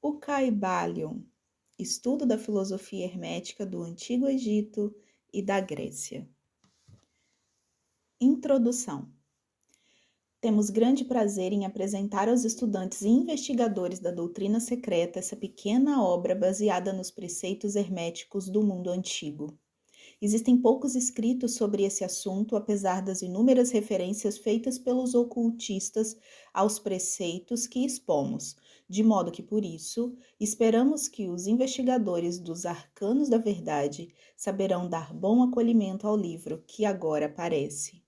O Caibalion, estudo da filosofia hermética do Antigo Egito e da Grécia. Introdução. Temos grande prazer em apresentar aos estudantes e investigadores da doutrina secreta essa pequena obra baseada nos preceitos herméticos do mundo antigo. Existem poucos escritos sobre esse assunto, apesar das inúmeras referências feitas pelos ocultistas aos preceitos que expomos, de modo que, por isso, esperamos que os investigadores dos arcanos da verdade saberão dar bom acolhimento ao livro que agora aparece.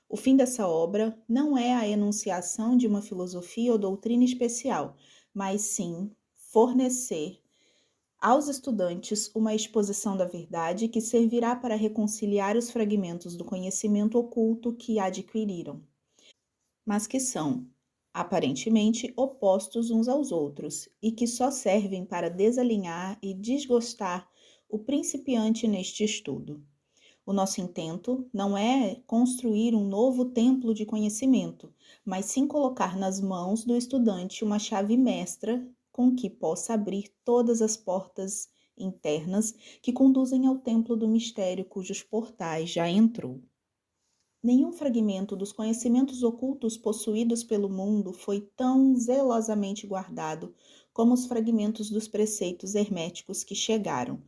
O fim dessa obra não é a enunciação de uma filosofia ou doutrina especial, mas sim fornecer aos estudantes uma exposição da verdade que servirá para reconciliar os fragmentos do conhecimento oculto que adquiriram, mas que são, aparentemente, opostos uns aos outros e que só servem para desalinhar e desgostar o principiante neste estudo. O nosso intento não é construir um novo templo de conhecimento, mas sim colocar nas mãos do estudante uma chave mestra com que possa abrir todas as portas internas que conduzem ao templo do mistério cujos portais já entrou. Nenhum fragmento dos conhecimentos ocultos possuídos pelo mundo foi tão zelosamente guardado como os fragmentos dos preceitos herméticos que chegaram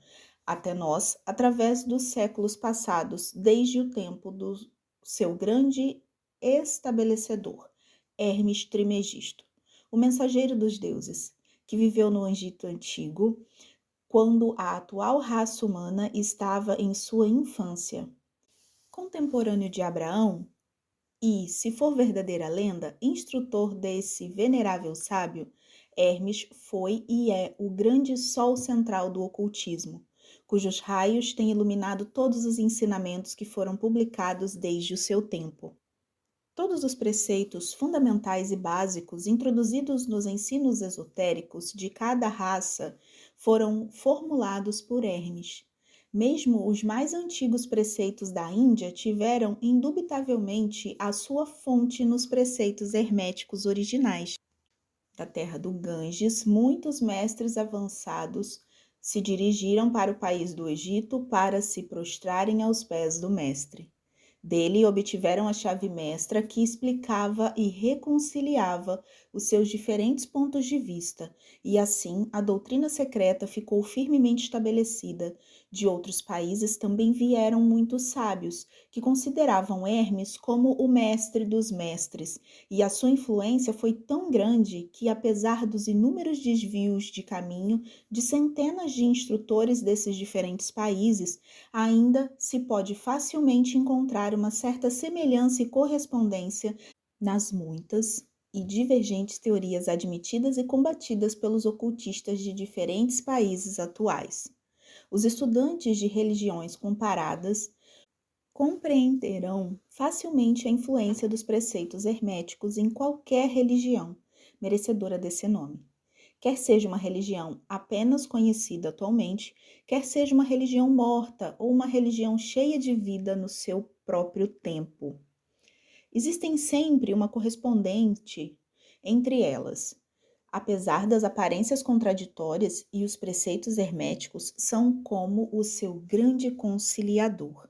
até nós através dos séculos passados, desde o tempo do seu grande estabelecedor, Hermes Trismegisto, o mensageiro dos deuses, que viveu no Egito Antigo, quando a atual raça humana estava em sua infância. Contemporâneo de Abraão e, se for verdadeira lenda, instrutor desse venerável sábio, Hermes foi e é o grande sol central do ocultismo, cujos raios têm iluminado todos os ensinamentos que foram publicados desde o seu tempo. Todos os preceitos fundamentais e básicos introduzidos nos ensinos esotéricos de cada raça foram formulados por Hermes. Mesmo os mais antigos preceitos da Índia tiveram indubitavelmente a sua fonte nos preceitos herméticos originais. Da terra do Ganges, muitos mestres avançados se dirigiram para o país do Egito para se prostrarem aos pés do mestre. Dele obtiveram a chave mestra que explicava e reconciliava os seus diferentes pontos de vista, e assim a doutrina secreta ficou firmemente estabelecida. De outros países também vieram muitos sábios, que consideravam Hermes como o mestre dos mestres, e a sua influência foi tão grande que, apesar dos inúmeros desvios de caminho de centenas de instrutores desses diferentes países, ainda se pode facilmente encontrar uma certa semelhança e correspondência nas muitas e divergentes teorias admitidas e combatidas pelos ocultistas de diferentes países atuais. Os estudantes de religiões comparadas compreenderão facilmente a influência dos preceitos herméticos em qualquer religião merecedora desse nome. Quer seja uma religião apenas conhecida atualmente, quer seja uma religião morta ou uma religião cheia de vida no seu próprio tempo. Existem sempre uma correspondente entre elas. Apesar das aparências contraditórias, e os preceitos herméticos são como o seu grande conciliador.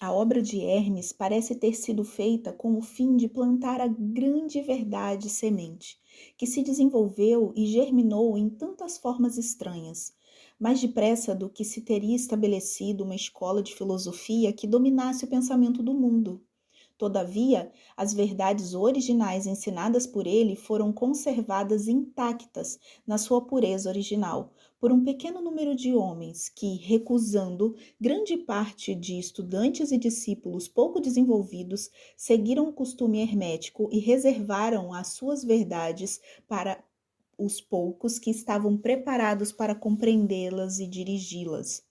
A obra de Hermes parece ter sido feita com o fim de plantar a grande verdade semente, que se desenvolveu e germinou em tantas formas estranhas, mais depressa do que se teria estabelecido uma escola de filosofia que dominasse o pensamento do mundo. Todavia, as verdades originais ensinadas por ele foram conservadas intactas na sua pureza original, por um pequeno número de homens que, recusando grande parte de estudantes e discípulos pouco desenvolvidos, seguiram o costume hermético e reservaram as suas verdades para os poucos que estavam preparados para compreendê-las e dirigi-las.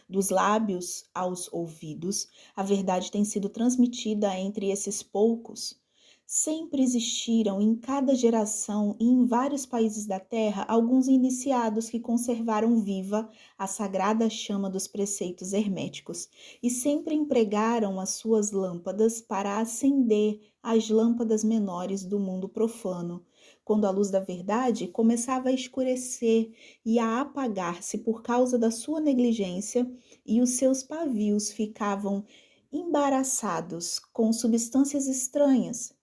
Dos lábios aos ouvidos, a verdade tem sido transmitida entre esses poucos. Sempre existiram em cada geração e em vários países da Terra alguns iniciados que conservaram viva a sagrada chama dos preceitos herméticos e sempre empregaram as suas lâmpadas para acender as lâmpadas menores do mundo profano, quando a luz da verdade começava a escurecer e a apagar-se por causa da sua negligência, e os seus pavios ficavam embaraçados com substâncias estranhas.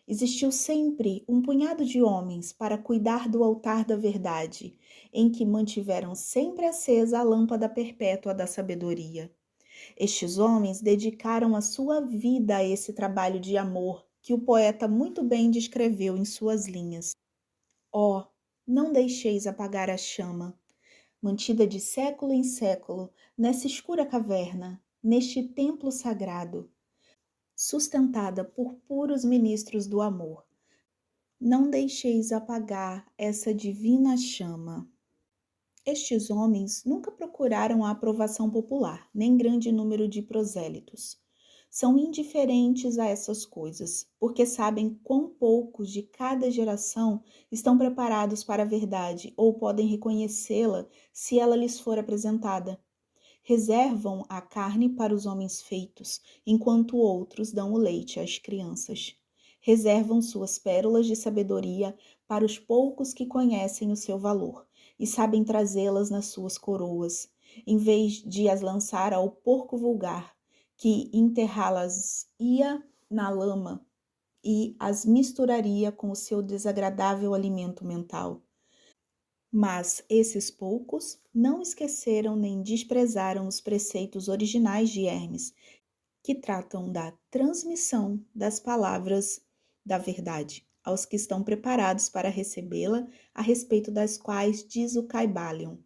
Existiu sempre um punhado de homens para cuidar do altar da verdade, em que mantiveram sempre acesa a lâmpada perpétua da sabedoria. Estes homens dedicaram a sua vida a esse trabalho de amor que o poeta muito bem descreveu em suas linhas. Ó, não deixeis apagar a chama, mantida de século em século, nessa escura caverna, neste templo sagrado, sustentada por puros ministros do amor. Não deixeis apagar essa divina chama. Estes homens nunca procuraram a aprovação popular, nem grande número de prosélitos. São indiferentes a essas coisas, porque sabem quão poucos de cada geração estão preparados para a verdade ou podem reconhecê-la se ela lhes for apresentada. Reservam a carne para os homens feitos, enquanto outros dão o leite às crianças. Reservam suas pérolas de sabedoria para os poucos que conhecem o seu valor e sabem trazê-las nas suas coroas, em vez de as lançar ao porco vulgar, que enterrá-las-ia na lama e as misturaria com o seu desagradável alimento mental. Mas esses poucos não esqueceram nem desprezaram os preceitos originais de Hermes, que tratam da transmissão das palavras da verdade aos que estão preparados para recebê-la, a respeito das quais diz o Caibalion: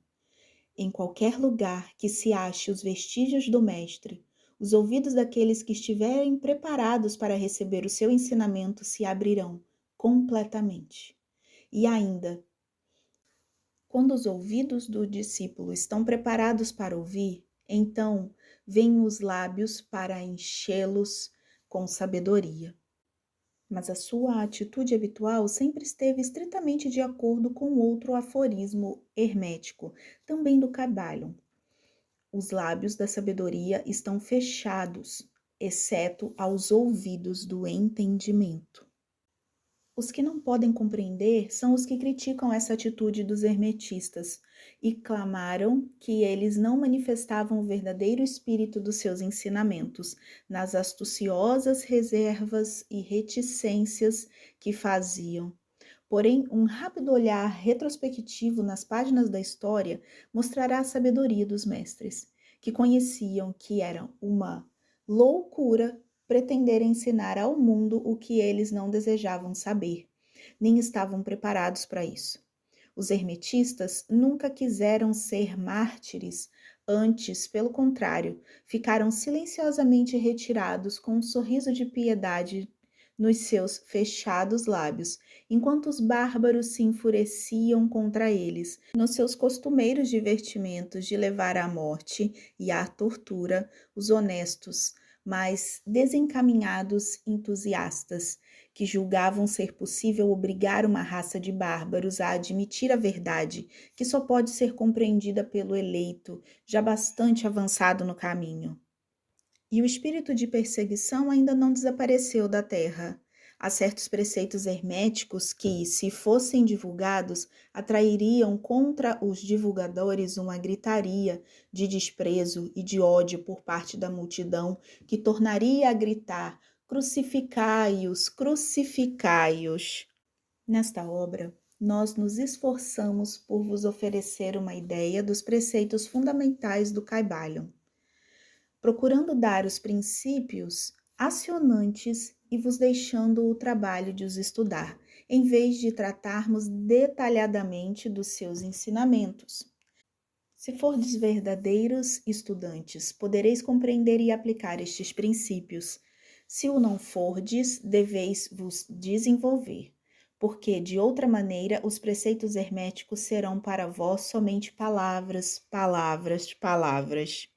em qualquer lugar que se ache os vestígios do mestre, os ouvidos daqueles que estiverem preparados para receber o seu ensinamento se abrirão completamente. E ainda, quando os ouvidos do discípulo estão preparados para ouvir, então vêm os lábios para enchê-los com sabedoria. Mas a sua atitude habitual sempre esteve estritamente de acordo com outro aforismo hermético, também do Caibalion. Os lábios da sabedoria estão fechados, exceto aos ouvidos do entendimento. Os que não podem compreender são os que criticam essa atitude dos hermetistas e clamaram que eles não manifestavam o verdadeiro espírito dos seus ensinamentos nas astuciosas reservas e reticências que faziam. Porém, um rápido olhar retrospectivo nas páginas da história mostrará a sabedoria dos mestres, que conheciam que era uma loucura pretender ensinar ao mundo o que eles não desejavam saber, nem estavam preparados para isso. Os hermetistas nunca quiseram ser mártires, antes, pelo contrário, ficaram silenciosamente retirados com um sorriso de piedade nos seus fechados lábios, enquanto os bárbaros se enfureciam contra eles, nos seus costumeiros divertimentos de levar à morte e à tortura os honestos, mas desencaminhados entusiastas, que julgavam ser possível obrigar uma raça de bárbaros a admitir a verdade, que só pode ser compreendida pelo eleito, já bastante avançado no caminho. E o espírito de perseguição ainda não desapareceu da terra. Há certos preceitos herméticos que, se fossem divulgados, atrairiam contra os divulgadores uma gritaria de desprezo e de ódio por parte da multidão, que tornaria a gritar: crucificai-os, crucificai-os. Nesta obra, nós nos esforçamos por vos oferecer uma ideia dos preceitos fundamentais do Caibalion, procurando dar os princípios acionantes e vos deixando o trabalho de os estudar, em vez de tratarmos detalhadamente dos seus ensinamentos. Se fordes verdadeiros estudantes, podereis compreender e aplicar estes princípios. Se o não fordes, deveis vos desenvolver, porque, de outra maneira, os preceitos herméticos serão para vós somente palavras, palavras, palavras.